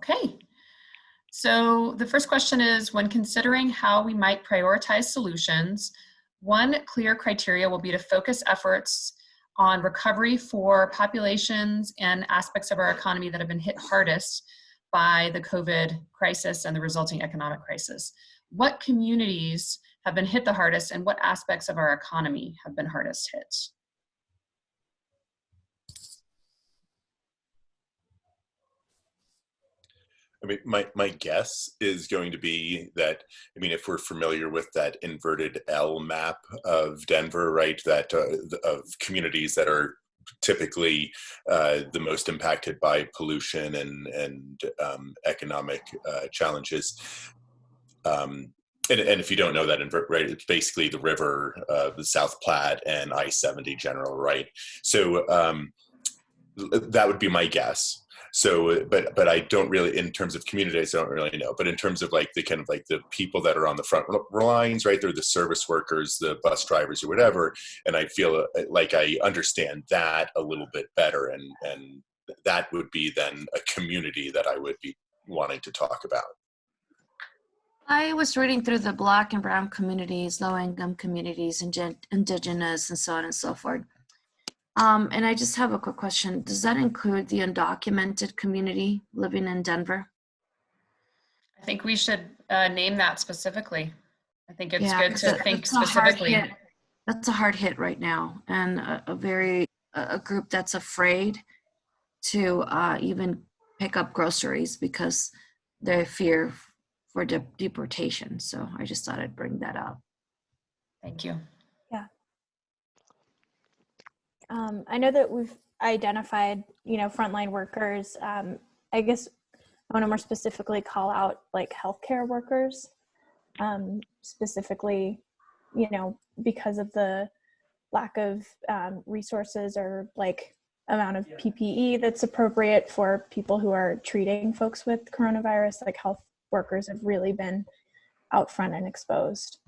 Okay. So the first question is, when considering how we might prioritize solutions, one clear criteria will be to focus efforts on recovery for populations and aspects of our economy that have been hit hardest by the COVID crisis and the resulting economic crisis. What communities have been hit the hardest, and what aspects of our economy have been hardest hit? I mean, my guess is going to be that, I mean, if we're familiar with that inverted L map of Denver, right, that of communities that are typically the most impacted by pollution and economic challenges. And if you don't know that, right, it's basically the river, the South Platte and I-70 general, right? So that would be my guess. So, but I don't really, in terms of communities, I don't really know. But in terms of like the kind of like the people that are on the front lines, right? They're the service workers, the bus drivers, or whatever. And I feel like I understand that a little bit better, and that would be then a community that I would be wanting to talk about. I was reading through the Black and Brown communities, low-income communities, and Indigenous, and so on and so forth. And I just have a quick question. Does that include the undocumented community living in Denver? I think we should name that specifically. I think it's good to think specifically. That's a hard hit right now, and a group that's afraid to even pick up groceries because they fear for deportation. So I just thought I'd bring that up. Thank you. I know that we've identified, frontline workers. I guess I want to more specifically call out like healthcare workers, specifically, because of the lack of resources or like amount of PPE that's appropriate for people who are treating folks with coronavirus. Like health workers have really been out front and exposed.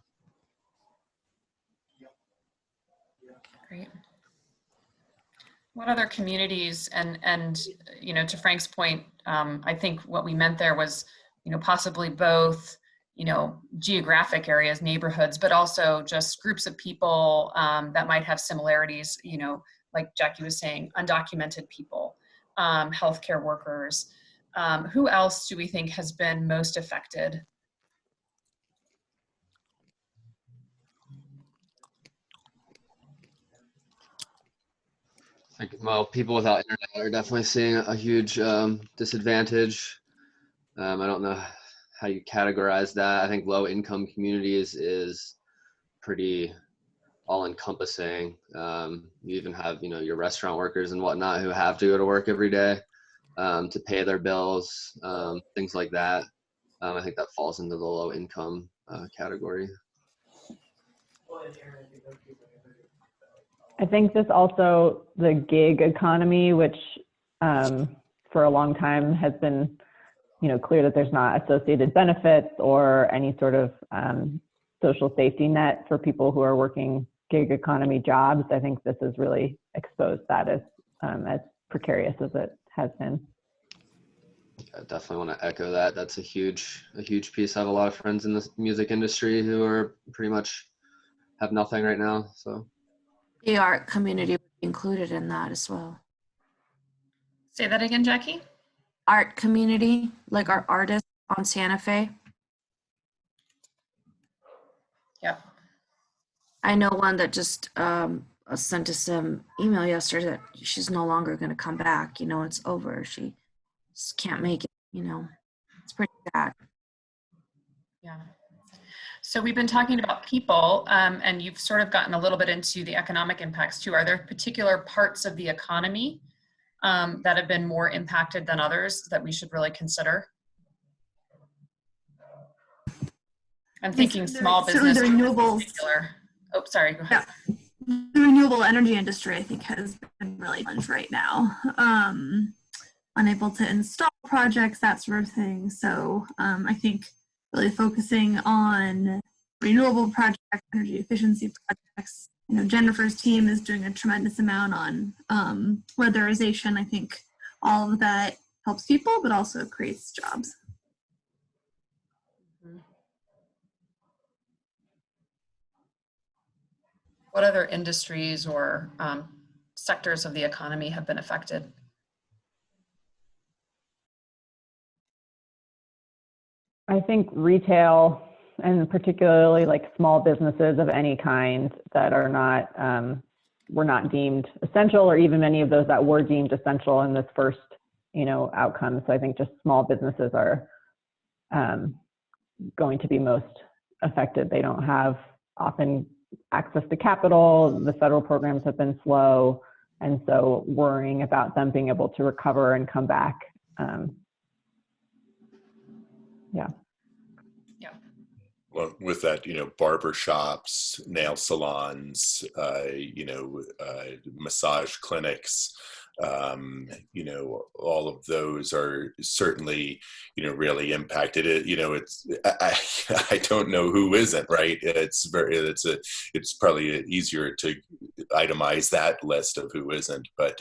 Great. What other communities, and to Frank's point, I think what we meant there was, possibly both, geographic areas, neighborhoods, but also just groups of people that might have similarities, like Jackie was saying, undocumented people, healthcare workers. Who else do we think has been most affected? Well, people without internet are definitely seeing a huge disadvantage. I don't know how you categorize that. I think low income communities is pretty all encompassing. You even have, your restaurant workers and whatnot who have to go to work every day to pay their bills, things like that. I think that falls into the low income category. I think this also the gig economy, which for a long time has been, clear that there's not associated benefits or any sort of social safety net for people who are working gig economy jobs. I think this has really exposed that as precarious as it has been. I definitely want to echo that. That's a huge piece. I have a lot of friends in the music industry who are pretty much have nothing right now. So. The art community would be included in that as well. Say that again, Jackie? Art community, like our artists on Santa Fe. Yep. I know one that just sent us an email yesterday that she's no longer going to come back. It's over. She just can't make it. It's pretty bad. Yeah. So we've been talking about people, and you've sort of gotten a little bit into the economic impacts too. Are there particular parts of the economy that have been more impacted than others that we should really consider? I'm thinking small business the renewables. In particular. Oh, sorry, go ahead. Yeah. The renewable energy industry, I think, has been really challenged right now. Unable to install projects, that sort of thing. So I think really focusing on renewable projects, energy efficiency projects. Jennifer's team is doing a tremendous amount on weatherization. I think all of that helps people, but also creates jobs. What other industries or sectors of the economy have been affected? I think retail, and particularly like small businesses of any kind that are not, were not deemed essential, or even many of those that were deemed essential in this first, outcome. So I think just small businesses are going to be most affected. They don't have often access to capital. The federal programs have been slow. And so worrying about them being able to recover and come back. Yeah. Well, with that, barber shops, nail salons, massage clinics, all of those are certainly, really impacted. I don't know who isn't, right? It's probably easier to itemize that list of who isn't, but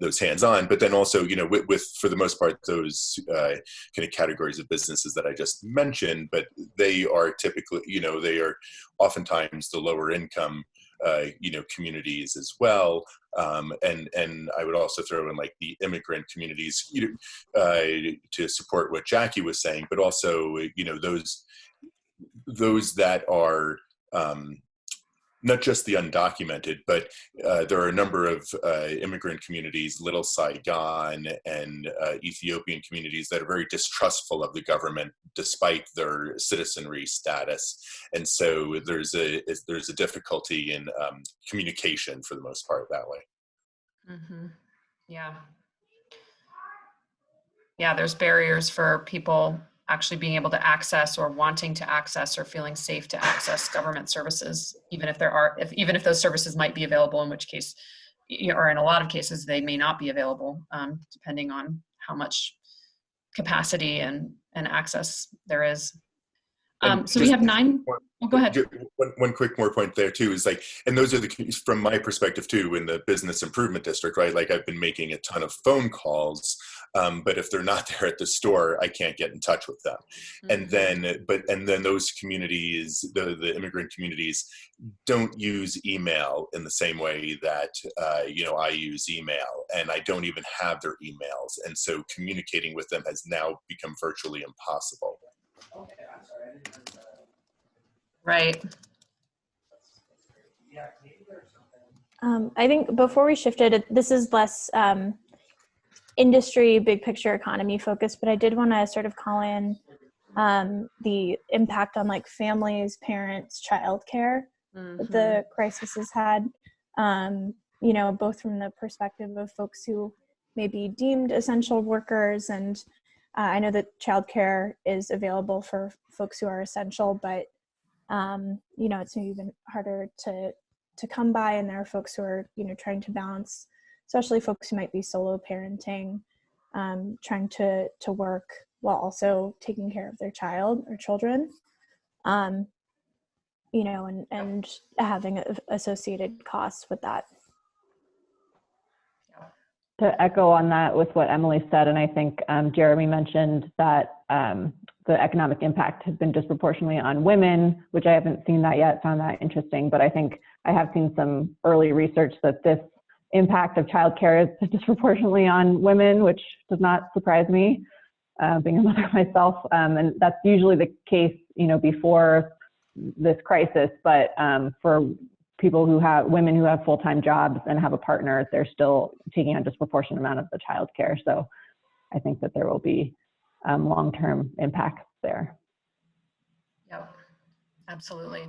those hands-on, but then also, with for the most part, those kind of categories of businesses that I just mentioned, but they are typically, they are oftentimes the lower income, communities as well. And I would also throw in like the immigrant communities, to support what Jackie was saying, but also, those that are, not just the undocumented, but there are a number of immigrant communities, Little Saigon and Ethiopian communities that are very distrustful of the government despite their citizenry status. And so there's a difficulty in communication for the most part that way. Mm-hmm. Yeah. Yeah, there's barriers for people actually being able to access or wanting to access or feeling safe to access government services, even if those services might be available, in which case, or in a lot of cases, they may not be available, depending on how much capacity and access there is. So we have 9. Go ahead. One quick more point there too is like, and those are from my perspective too, in the business improvement district, right? Like I've been making a ton of phone calls, but if they're not there at the store, I can't get in touch with them. Mm-hmm. And then those communities, the immigrant communities, don't use email in the same way that I use email, and I don't even have their emails, and so communicating with them has now become virtually impossible. Right. I think before we shifted, this is less industry, big picture economy focused, but I did want to sort of call in the impact on like families, parents, childcare that the crisis has had, both from the perspective of folks who may be deemed essential workers, and I know that childcare is available for folks who are essential, but it's maybe even harder to come by, and there are folks who are, trying to balance, especially folks who might be solo parenting, trying to work while also taking care of their child or children, and having associated costs with that. To echo on that with what Emily said, and I think Jeremy mentioned that the economic impact has been disproportionately on women, which I haven't seen that yet, found that interesting, but I think I have seen some early research that this impact of childcare is disproportionately on women, which does not surprise me, being a mother myself, and that's usually the case, before this crisis, but for women who have full-time jobs and have a partner, they're still taking a disproportionate amount of the childcare. So I think that there will be long-term impacts there. Yep, absolutely.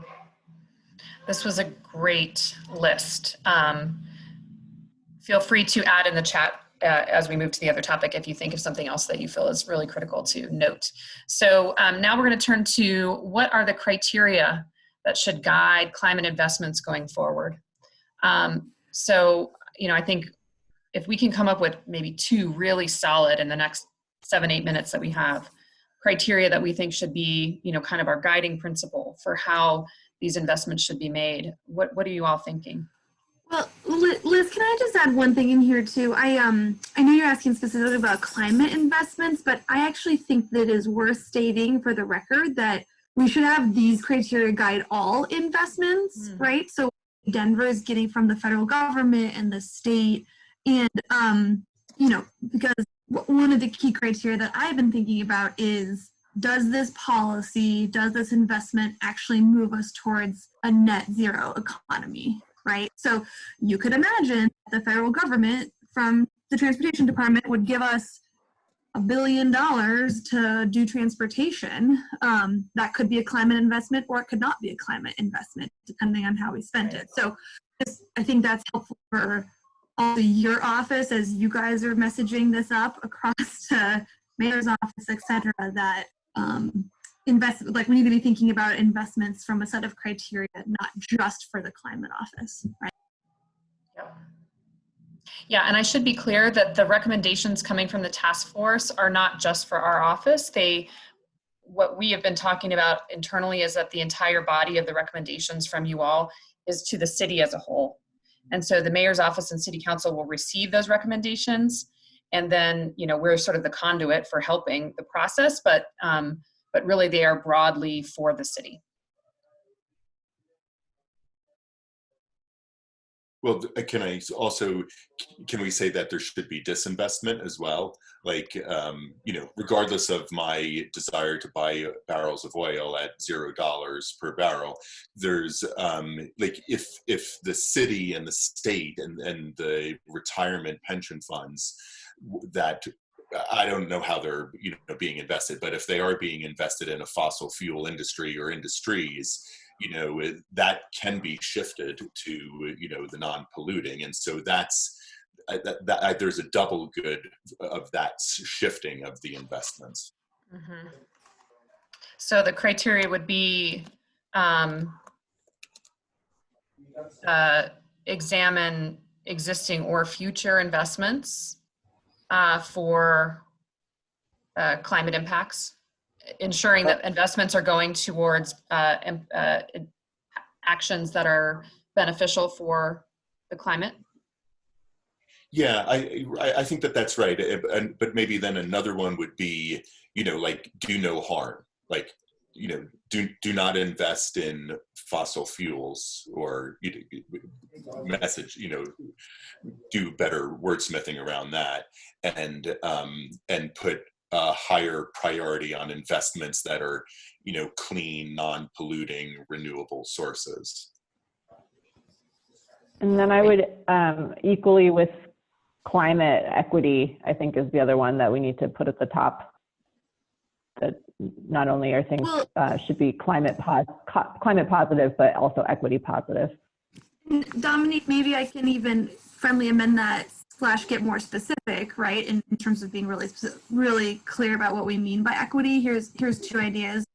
This was a great list. Feel free to add in the chat as we move to the other topic if you think of something else that you feel is really critical to note. So now we're going to turn to what are the criteria that should guide climate investments going forward. So, I think if we can come up with maybe 2 really solid in the next 7-8 minutes that we have, criteria that we think should be, kind of our guiding principle for how these investments should be made. What are you all thinking? Well, Liz, can I just add one thing in here too? I know you're asking specifically about climate investments, but I actually think that it is worth stating for the record that we should have these criteria guide all investments, right? So Denver is getting from the federal government and the state, and because one of the key criteria that I've been thinking about is, does this policy, does this investment actually move us towards a net zero economy, right? So you could imagine the federal government from the transportation department would give us $1 billion to do transportation. That could be a climate investment, or it could not be a climate investment, depending on how we spent it. So I think that's helpful for also your office as you guys are messaging this up across to mayor's office, et cetera, that we need to be thinking about investments from a set of criteria, not just for the climate office, right? Yep. Yeah, and I should be clear that the recommendations coming from the task force are not just for our office. What we have been talking about internally is that the entire body of the recommendations from you all is to the city as a whole. And so the mayor's office and city council will receive those recommendations. And then, we're sort of the conduit for helping the process, but really they are broadly for the city. Well, can we say that there should be disinvestment as well? Like, regardless of my desire to buy barrels of oil at $0 per barrel, there's if the city and the state and the retirement pension funds that, I don't know how they're being invested, but if they are being invested in a fossil fuel industry or industries, that can be shifted to the non-polluting, and so that's there's a double good of that shifting of the investments. Mm-hmm. So the criteria would be examine existing or future investments for climate impacts, ensuring that investments are going towards actions that are beneficial for the climate. Yeah, I think that's right. But maybe then another one would be, do no harm. Like, do not invest in fossil fuels, or do better wordsmithing around that, and put a higher priority on investments that are, clean, non-polluting, renewable sources. And then I would equally with climate equity, I think, is the other one that we need to put at the top. That not only are things should be climate positive, but also equity positive. Dominique, maybe I can even friendly amend that / get more specific, right? In terms of being really clear about what we mean by equity. Here's 2 ideas.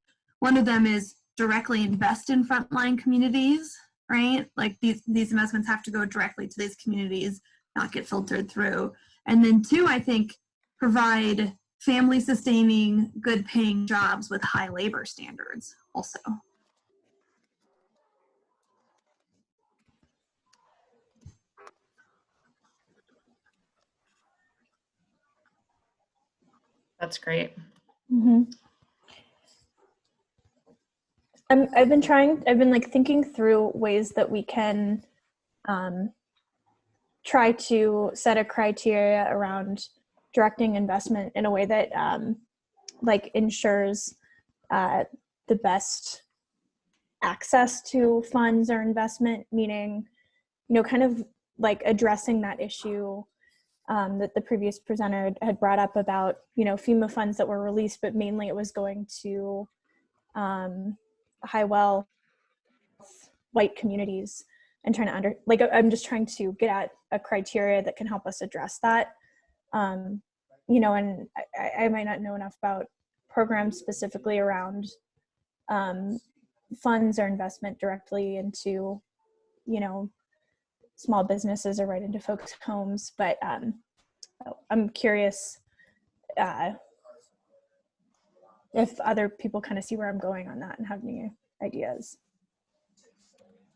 One of them is directly invest in frontline communities, right? Like these investments have to go directly to these communities, not get filtered through. And then 2, I think, provide family sustaining, good paying jobs with high labor standards also. That's great. Mm-hmm. I've been thinking through ways that we can try to set a criteria around directing investment in a way that ensures the best access to funds or investment, meaning, kind of like addressing that issue that the previous presenter had brought up about, FEMA funds that were released, but mainly it was going to high wealth white communities, and trying to I'm just trying to get at a criteria that can help us address that. And I might not know enough about programs specifically around funds or investment directly into, small businesses or right into folks' homes. But I'm curious if other people kind of see where I'm going on that and have any ideas.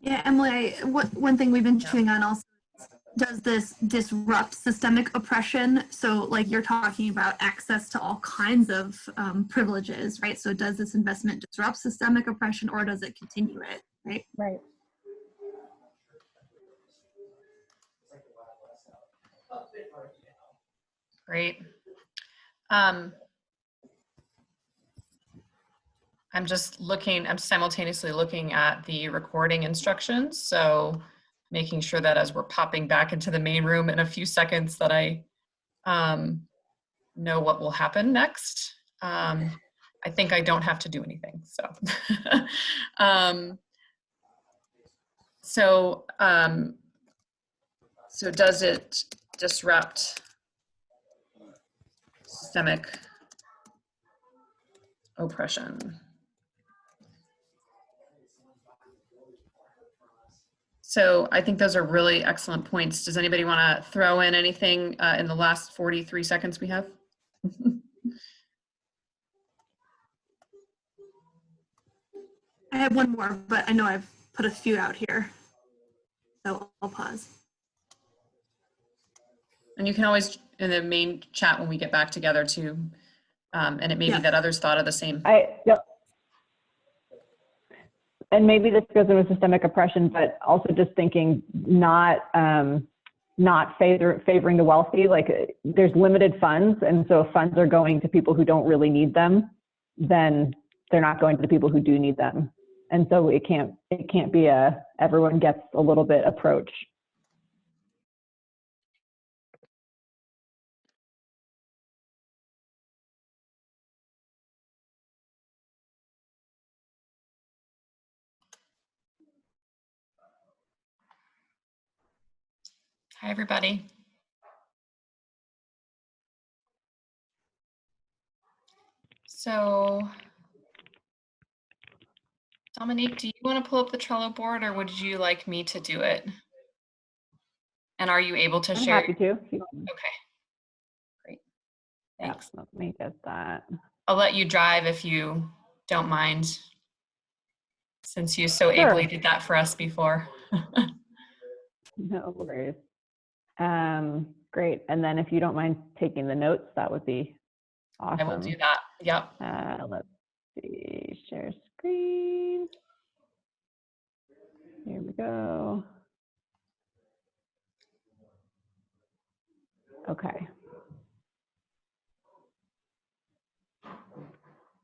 Yeah, Emily, one thing we've been chewing on also does this disrupt systemic oppression? So like you're talking about access to all kinds of privileges, right? So does this investment disrupt systemic oppression or does it continue it, right? Right. Great. I'm just looking, I'm simultaneously looking at the recording instructions. So making sure that as we're popping back into the main room in a few seconds that I know what will happen next. I think I don't have to do anything, so. So does it disrupt systemic oppression? So I think those are really excellent points. Does anybody want to throw in anything in the last 43 seconds we have? I have one more, but I know I've put a few out here. So I'll pause. And you can always, in the main chat when we get back together too, and it may be that others thought of the same. Yep. And maybe this goes in with systemic oppression, but also just thinking not favoring the wealthy. Like there's limited funds, and so if funds are going to people who don't really need them, then they're not going to the people who do need them. And so it can't be a everyone gets a little bit approach. Hi, everybody. So, Dominique, do you want to pull up the Trello board or would you like me to do it? And are you able to share? I'm happy to. Okay, great. Thanks. Yeah, let me get that. I'll let you drive if you don't mind, since you so ably did that for us before. No worries. Great. And then if you don't mind taking the notes, that would be awesome. I will do that. Yep. Let's see, share screen. Here we go. Okay.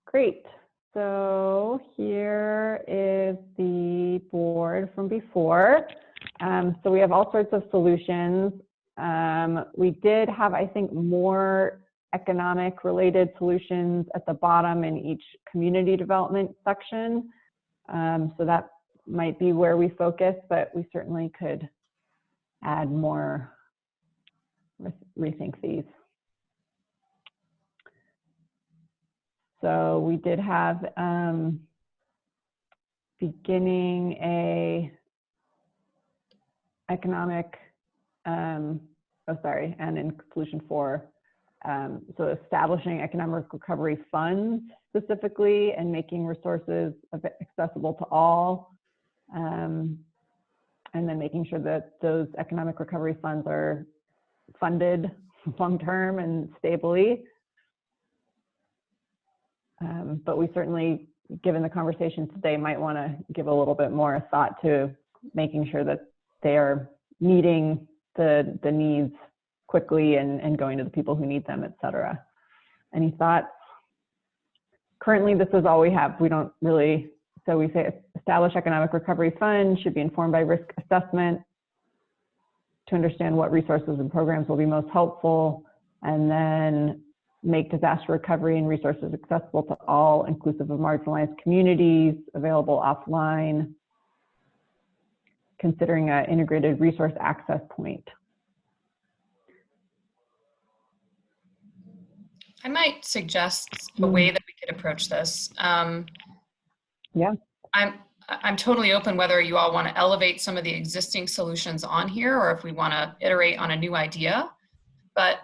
Great. So here is the board from before. So we have all sorts of solutions. We did have, I think, more economic related solutions at the bottom in each community development section. So that might be where we focus, but we certainly could add more, rethink these. So we did have beginning a economic, and in solution 4, so establishing economic recovery funds specifically and making resources accessible to all, and then making sure that those economic recovery funds are funded long-term and stably. But we certainly, given the conversation today, might want to give a little bit more thought to making sure that they are meeting the needs quickly and going to the people who need them, et cetera. Any thoughts? Currently, this is all we have. We don't really, so we say establish economic recovery fund, should be informed by risk assessment to understand what resources and programs will be most helpful, and then make disaster recovery and resources accessible to all, inclusive of marginalized communities, available offline, considering an integrated resource access point. I might suggest a way that we could approach this. Yeah. I'm totally open whether you all want to elevate some of the existing solutions on here or if we want to iterate on a new idea, but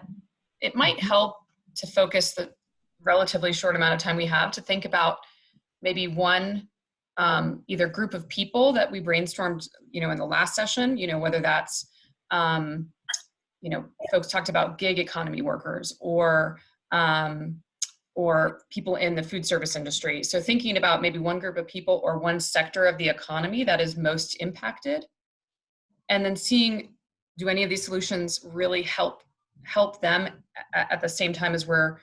it might help to focus the relatively short amount of time we have to think about maybe one either group of people that we brainstormed, in the last session, whether that's you know, folks talked about gig economy workers or people in the food service industry. So thinking about maybe one group of people or one sector of the economy that is most impacted, and then seeing, do any of these solutions really help them at the same time as we're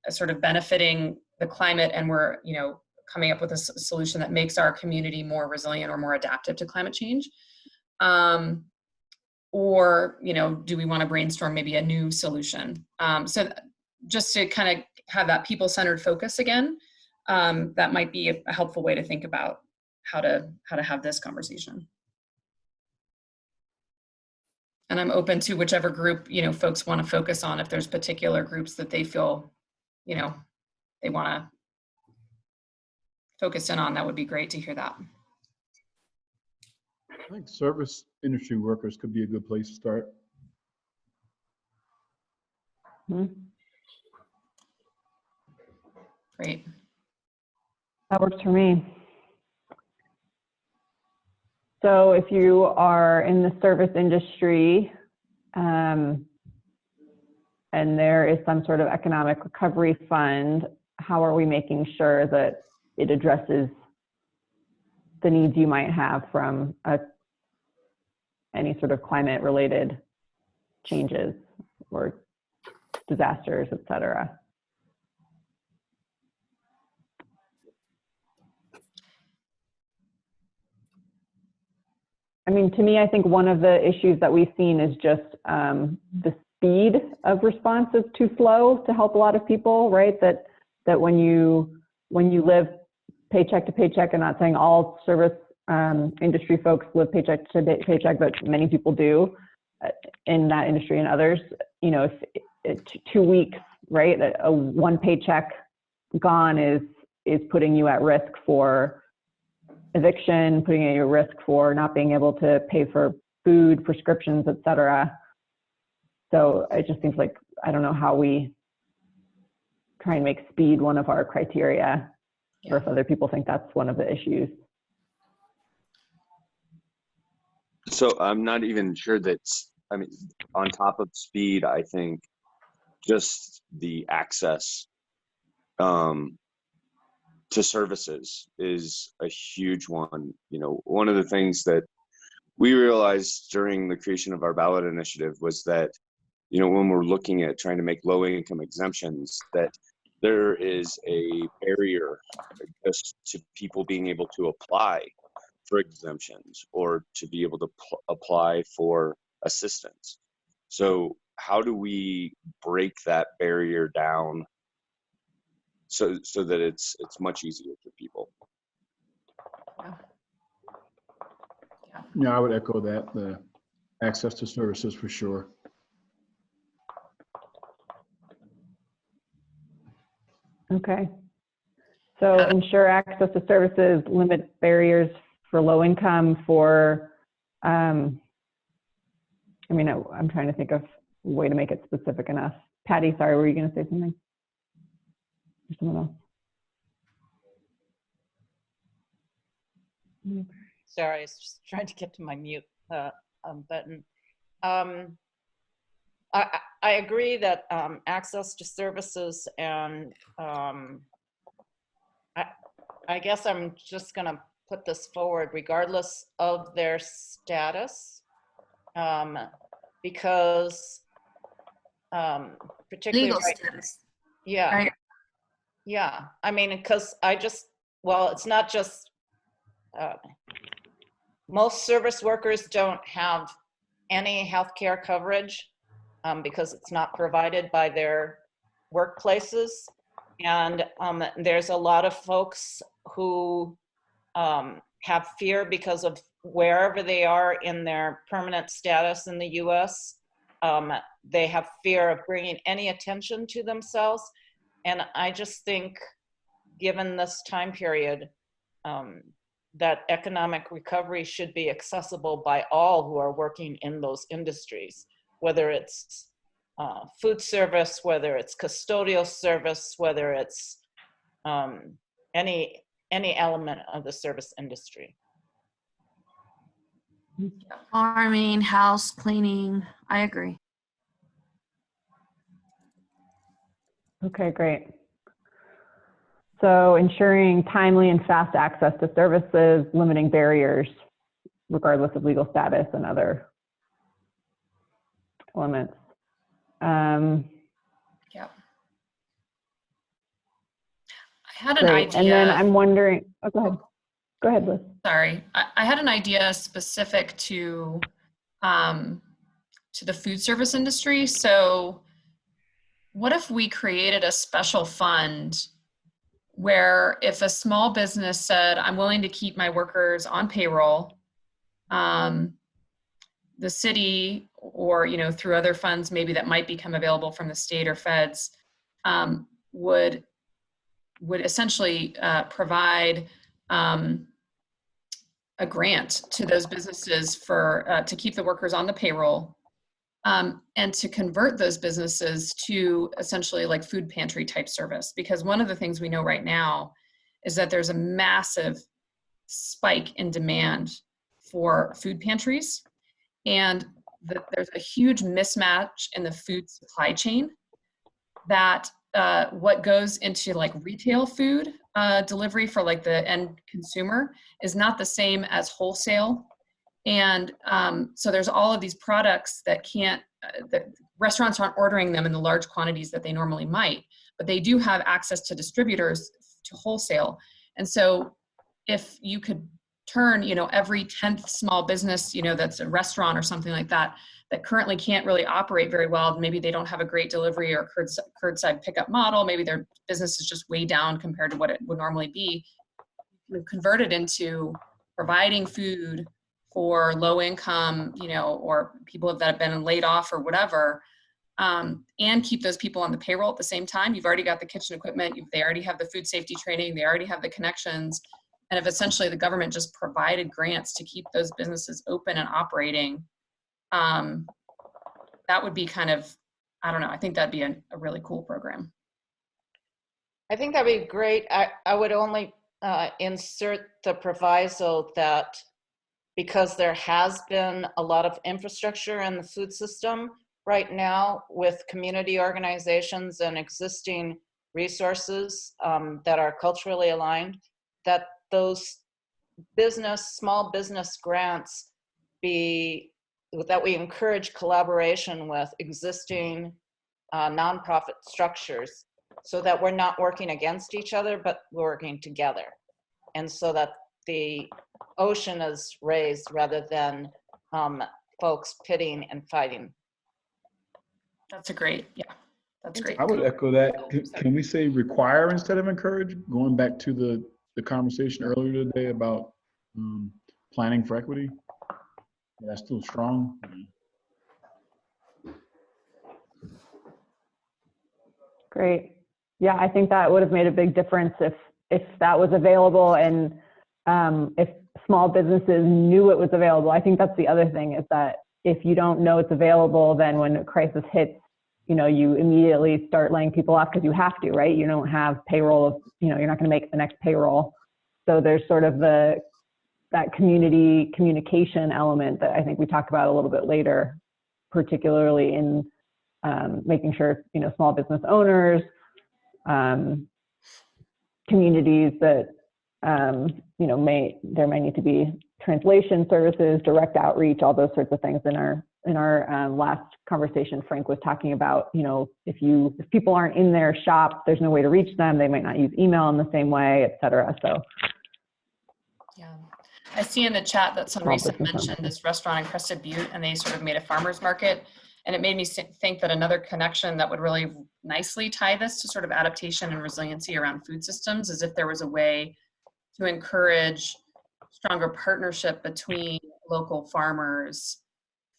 sort of benefiting the climate, and we're, you know, coming up with a solution that makes our community more resilient or more adaptive to climate change? Or, you know, do we want to brainstorm maybe a new solution? So just to kind of have that people-centered focus again, that might be a helpful way to think about how to have this conversation. And I'm open to whichever group, you know, folks want to focus on. If there's particular groups that they feel, you know, they want to focus in on, that would be great to hear that. I think service industry workers could be a good place to start. Great. That works for me. So if you are in the service industry and there is some sort of economic recovery fund, how are we making sure that it addresses the needs you might have from any sort of climate related changes or disasters, et cetera? I mean, to me, I think one of the issues that we've seen is just the speed of response is too slow to help a lot of people, right? That when you live paycheck to paycheck, and not saying all service industry folks live paycheck to paycheck, but many people do in that industry and others, you know, if 2 weeks, right? A one paycheck gone is putting you at risk for eviction, putting you at risk for not being able to pay for food, prescriptions, et cetera. So it just seems like, I don't know how we try and make speed one of our criteria, or if other people think that's one of the issues. So I'm not even sure that's, I mean, on top of speed, I think just the access to services is a huge one. You know, one of the things that we realized during the creation of our ballot initiative was that, you know, when we're looking at trying to make low income exemptions, that there is a barrier just to people being able to apply for exemptions or to be able to apply for assistance. So how do we break that barrier down so that it's much easier for people? Yeah, I would echo that, the access to services for sure. Okay. So ensure access to services, limit barriers for low income, for, I mean, I'm trying to think of a way to make it specific enough. Patty, sorry, were you going to say something? Or someone else? Sorry, I was just trying to get to my mute button. I agree that access to services, and I guess I'm just going to put this forward regardless of their status, because particularly Legal status. yeah, Right. yeah. I mean, because well, it's not just most service workers don't have any health care coverage because it's not provided by their workplaces. And there's a lot of folks who have fear because of wherever they are in their permanent status in the US. They have fear of bringing any attention to themselves. And I just think, given this time period, that economic recovery should be accessible by all who are working in those industries, whether it's food service, whether it's custodial service, whether it's any element of the service industry. Farming, house cleaning. I agree. Okay, great. So ensuring timely and fast access to services, limiting barriers, regardless of legal status and other elements. Yeah. I had an Great. idea. And then I'm wondering, oh, go ahead. Go ahead, Liz. Sorry. I had an idea specific to the food service industry. So what if we created a special fund where if a small business said, I'm willing to keep my workers on payroll, the city or, you know, through other funds maybe that might become available from the state or feds, would essentially provide a grant to those businesses for to keep the workers on the payroll, and to convert those businesses to essentially like food pantry type service. Because one of the things we know right now is that there's a massive spike in demand for food pantries, and there's a huge mismatch in the food supply chain, that what goes into like retail food delivery for like the end consumer is not the same as wholesale. And so there's all of these products that can't, that restaurants aren't ordering them in the large quantities that they normally might, but they do have access to distributors to wholesale. And so if you could turn, you know, every 10th small business, you know, that's a restaurant or something like that, that currently can't really operate very well, maybe they don't have a great delivery or curbside pickup model, maybe their business is just way down compared to what it would normally be, convert it into providing food for low income, you know, or people that have been laid off or whatever, and keep those people on the payroll at the same time. You've already got the kitchen equipment, they already have the food safety training, they already have the connections. And if essentially the government just provided grants to keep those businesses open and operating, that would be kind of, I don't know, I think that'd be a really cool program. I think that'd be great. I would only insert the proviso that because there has been a lot of infrastructure in the food system right now with community organizations and existing resources that are culturally aligned, that those small business grants that we encourage collaboration with existing nonprofit structures, so that we're not working against each other, but we're working together. And so that the ocean is raised rather than folks pitting and fighting. That's great. I would echo that. Can we say require instead of encourage? Going back to the conversation earlier today about planning for equity. That's still strong. Great. Yeah, I think that would have made a big difference if that was available, and if small businesses knew it was available. I think that's the other thing, is that if you don't know it's available, then when a crisis hits, you know, you immediately start laying people off because you have to, right? You don't have payroll of, you know, you're not going to make the next payroll. So there's sort of that community communication element that I think we talk about a little bit later, particularly in making sure, you know, small business owners, communities that, you know, there may need to be translation services, direct outreach, all those sorts of things. In our last conversation, Frank was talking about, you know, if people aren't in their shop, there's no way to reach them. They might not use email in the same way, et cetera. So. Yeah. I see in the chat that some recent mentioned this restaurant in Crested Butte, and they sort of made a farmer's market. And it made me think that another connection that would really nicely tie this to sort of adaptation and resiliency around food systems is if there was a way to encourage stronger partnership between local farmers,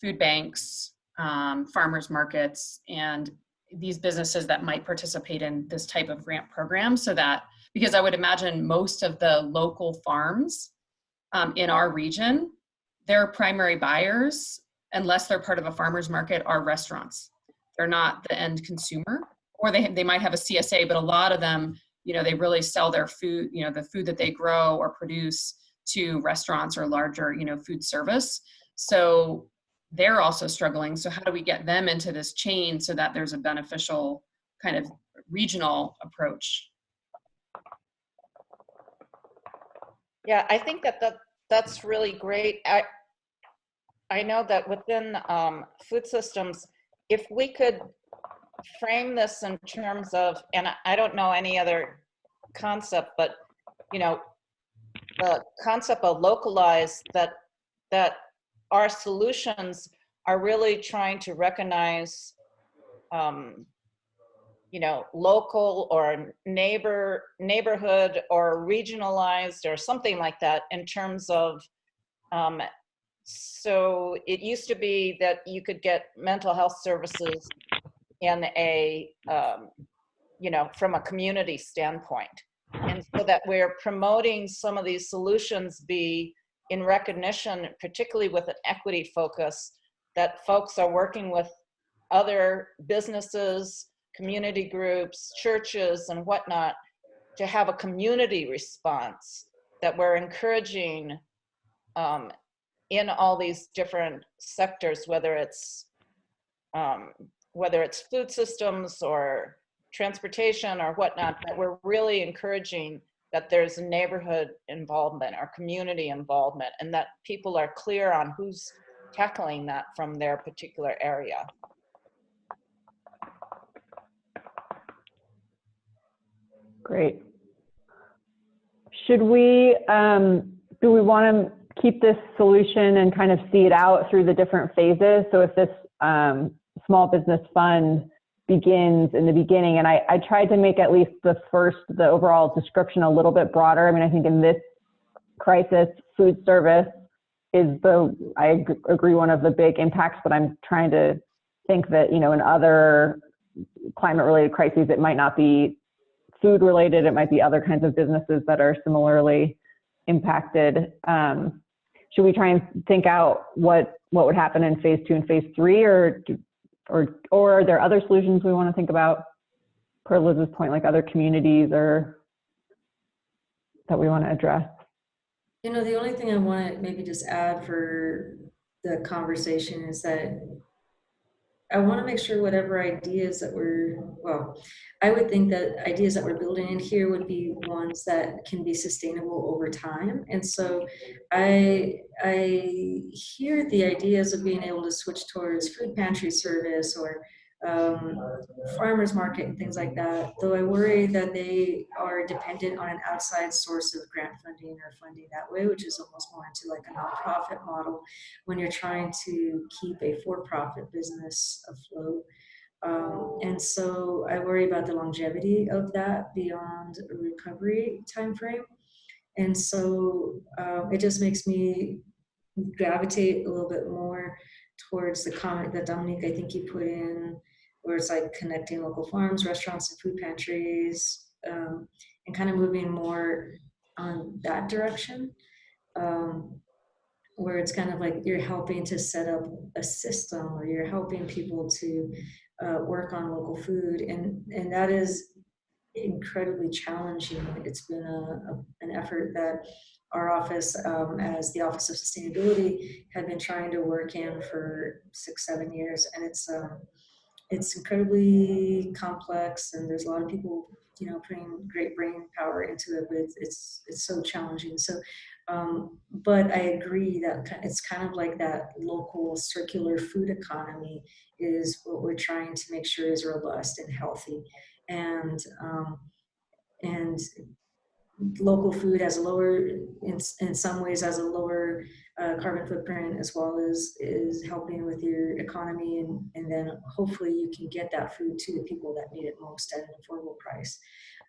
food banks, farmers markets, and these businesses that might participate in this type of grant program. So that, because I would imagine most of the local farms in our region, their primary buyers, unless they're part of a farmer's market, are restaurants. They're not the end consumer, or they might have a CSA, but a lot of them, you know, they really sell their food, you know, the food that they grow or produce to restaurants or larger, you know, food service. So they're also struggling. So how do we get them into this chain so that there's a beneficial kind of regional approach? Yeah, I think that's really great. I know that within food systems, if we could frame this in terms of, and I don't know any other concept, but the concept of localized, that our solutions are really trying to recognize local or neighborhood or regionalized or something like that in terms of so it used to be that you could get mental health services in a from a community standpoint, and so that we're promoting some of these solutions be in recognition, particularly with an equity focus, that folks are working with other businesses, community groups, churches, and whatnot, to have a community response that we're encouraging in all these different sectors, whether it's food systems or transportation or whatnot, that we're really encouraging that there's neighborhood involvement or community involvement, and that people are clear on who's tackling that from their particular area. Great. Should we, do we want to keep this solution and kind of see it out through the different phases? So if this small business fund begins in the beginning, and I tried to make at least the overall description a little bit broader. I mean, I think in this crisis, food service is I agree, one of the big impacts, but I'm trying to think that, in other climate related crises, it might not be food related, it might be other kinds of businesses that are similarly impacted. Should we try and think out what would happen in phase 2 and phase 3, or are there other solutions we want to think about, per Liz's point, like other communities or that we want to address? The only thing I want to maybe just add for the conversation is that I want to make sure whatever ideas that I would think that ideas that we're building in here would be ones that can be sustainable over time. And so I hear the ideas of being able to switch towards food pantry service or farmers market and things like that, though I worry that they are dependent on an outside source of grant funding or funding that way, which is almost more into like a nonprofit model when you're trying to keep a for-profit business afloat. And so I worry about the longevity of that beyond a recovery timeframe. And so it just makes me gravitate a little bit more towards the comment that Dominique, I think you put in, where it's like connecting local farms, restaurants, and food pantries, and kind of moving more on that direction, where it's kind of like you're helping to set up a system, or you're helping people to work on local food, and that is incredibly challenging. It's been an effort that our office, as the Office of Sustainability, had been trying to work in for 6-7 years, and it's incredibly complex, and there's a lot of people, putting great brain power into it, but it's so challenging. So, but I agree that it's kind of like that local circular food economy is what we're trying to make sure is robust and healthy, and local food has a lower, in some ways, has a lower carbon footprint, as well as is helping with your economy, and then hopefully you can get that food to the people that need it most at an affordable price.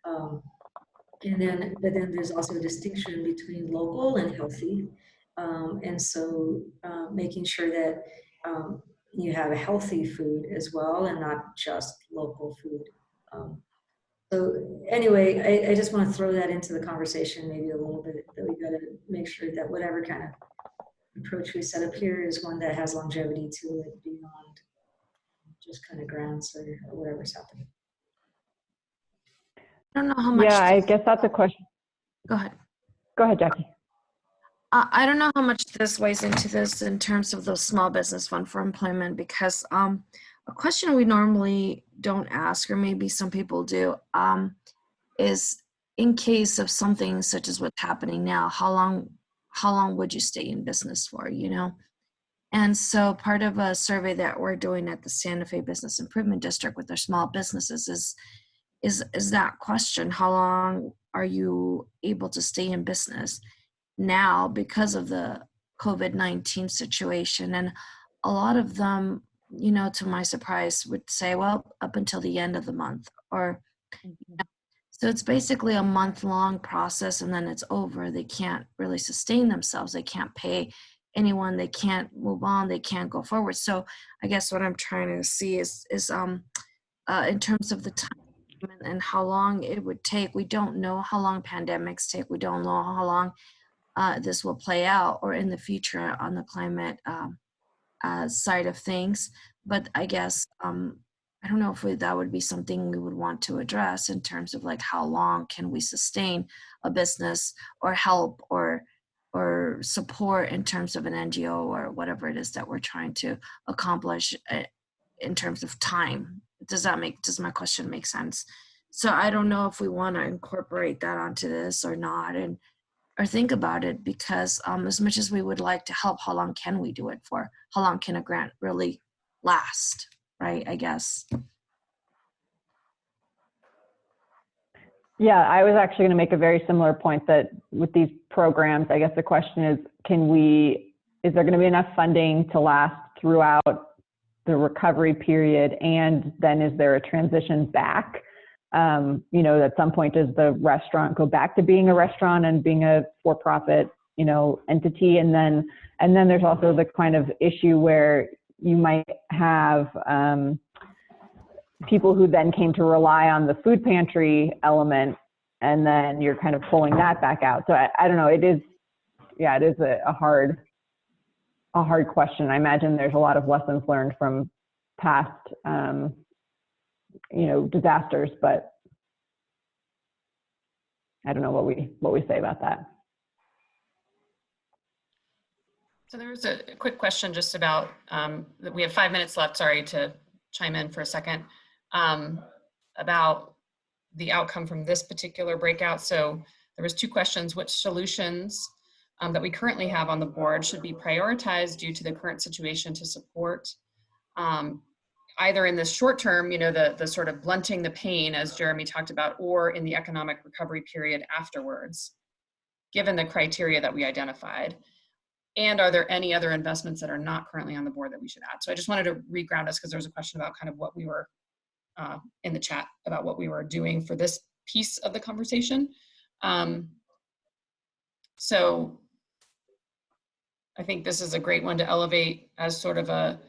But then there's also a distinction between local and healthy, and so making sure that you have a healthy food as well, and not just local food. So anyway, I just want to throw that into the conversation maybe a little bit, that we got to make sure that whatever kind of approach we set up here is one that has longevity to it beyond just kind of grants or whatever's happening. I don't know how much. Yeah, I guess that's a question. Go ahead. Go ahead, Jackie. I don't know how much this weighs into this in terms of the small business fund for employment, because a question we normally don't ask, or maybe some people do, is in case of something such as what's happening now, how long would you stay in business for, you know? And so part of a survey that we're doing at the Santa Fe Business Improvement District with their small businesses is that question: how long are you able to stay in business now because of the COVID-19 situation? And a lot of them, you know, to my surprise, would say, well, up until the end of the month, or so it's basically a month-long process, and then it's over. They can't really sustain themselves. They can't pay anyone. They can't move on. They can't go forward. So I guess what I'm trying to see is in terms of the time and how long it would take. We don't know how long pandemics take. We don't know how long this will play out, or in the future on the climate side of things. But I guess I don't know if that would be something we would want to address in terms of like how long can we sustain a business, or help, or support in terms of an NGO or whatever it is that we're trying to accomplish in terms of time. Does my question make sense? So I don't know if we want to incorporate that onto this or not, or think about it, because as much as we would like to help, how long can we do it for? How long can a grant really last, right? I guess. Yeah, I was actually going to make a very similar point, that with these programs, I guess the question is, is there going to be enough funding to last throughout the recovery period? And then is there a transition back? You know, at some point, does the restaurant go back to being a restaurant and being a for-profit, you know, entity? And then there's also the kind of issue where you might have people who then came to rely on the food pantry element, and then you're kind of pulling that back out. So I don't know. It is a hard question. I imagine there's a lot of lessons learned from past, you know, disasters, but I don't know what we say about that. So there was a quick question just about, we have 5 minutes left, sorry to chime in for a second, about the outcome from this particular breakout. So there was 2 questions: which solutions that we currently have on the board should be prioritized due to the current situation to support either in the short term, you know, the sort of blunting the pain, as Jeremy talked about, or in the economic recovery period afterwards, given the criteria that we identified. And are there any other investments that are not currently on the board that we should add? So I just wanted to reground us, because there was a question about kind of what we were in the chat about what we were doing for this piece of the conversation. So I think this is a great one to elevate as sort of a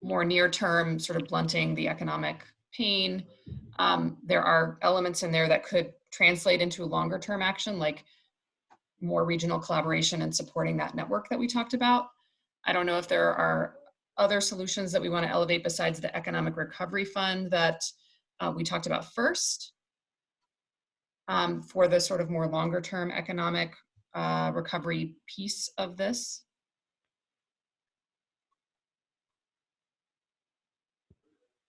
more near-term sort of blunting the economic pain. There are elements in there that could translate into longer-term action, like more regional collaboration and supporting that network that we talked about. I don't know if there are other solutions that we want to elevate besides the Economic Recovery Fund that we talked about first, for the sort of more longer-term economic recovery piece of this.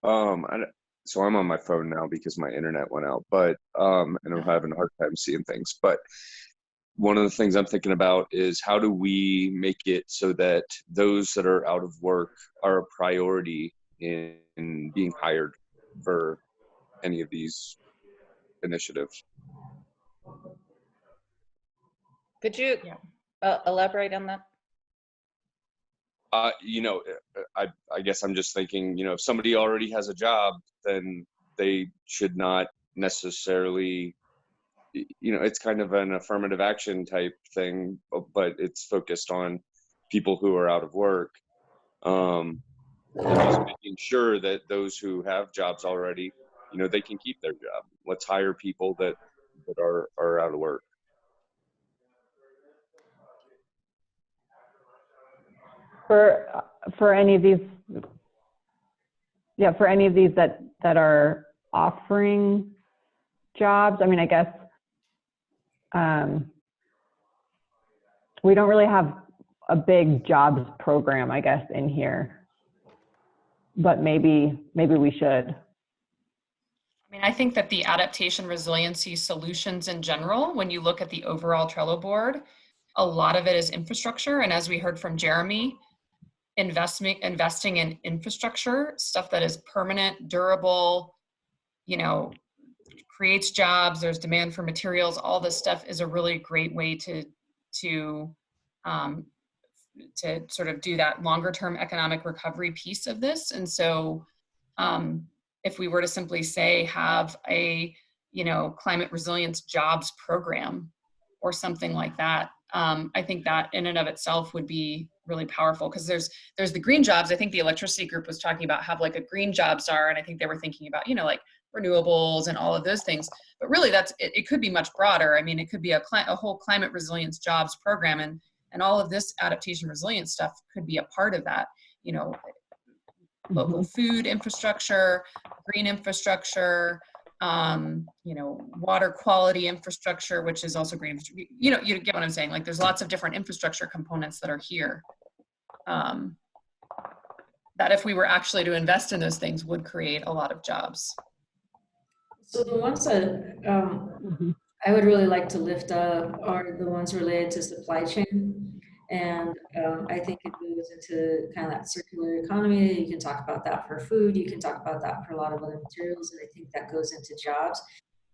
So I'm on my phone now because my internet went out, but and I'm having a hard time seeing things. But one of the things I'm thinking about is, how do we make it so that those that are out of work are a priority in being hired for any of these initiatives? Could you elaborate on that? You know, I guess I'm just thinking, you know, if somebody already has a job, then they should not necessarily, you know, it's kind of an affirmative action type thing, but it's focused on people who are out of work. And just making sure that those who have jobs already, you know, they can keep their job. Let's hire people that are out of work. For any of these, for any of these that are offering jobs, I mean, I guess we don't really have a big jobs program, I guess, in here, but maybe we should. I mean, I think that the adaptation resiliency solutions in general, when you look at the overall Trello board, a lot of it is infrastructure. And as we heard from Jeremy, investing in infrastructure, stuff that is permanent, durable, you know, creates jobs, there's demand for materials, all this stuff is a really great way to sort of do that longer term economic recovery piece of this. And so if we were to simply say have a, you know, climate resilience jobs program or something like that, I think that in and of itself would be really powerful, because there's the green jobs. I think the electricity group was talking about have like a green job czar, and I think they were thinking about, you know, like renewables and all of those things. But really it could be much broader. I mean, it could be a whole climate resilience jobs program, and all of this adaptation resilience stuff could be a part of that, you know, local food infrastructure, green infrastructure, you know, water quality infrastructure, which is also green. You know, you get what I'm saying? Like there's lots of different infrastructure components that are here. That if we were actually to invest in those things would create a lot of jobs. So the ones that I would really like to lift up are the ones related to supply chain. And I think it goes into kind of that circular economy. You can talk about that for food. You can talk about that for a lot of other materials. And I think that goes into jobs.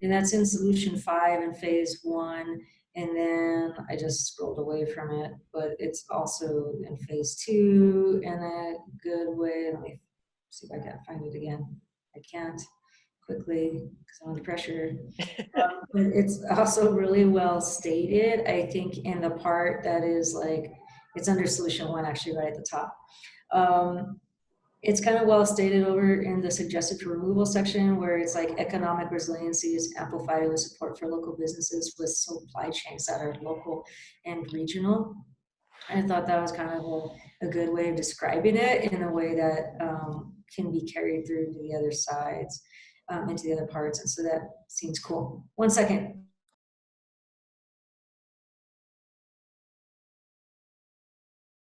And that's in solution 5 in phase 1. And then I just scrolled away from it, but it's also in phase 2 in a good way. Let me see if I can find it again. I can't quickly because I'm under pressure. But it's also really well stated, I think, in the part that is like, it's under solution 1, actually right at the top. It's kind of well stated over in the suggested for removal section, where it's like economic resiliency is amplified with support for local businesses with supply chains that are local and regional. I thought that was kind of a good way of describing it in a way that can be carried through to the other sides, into the other parts. And so that seems cool. 1 second.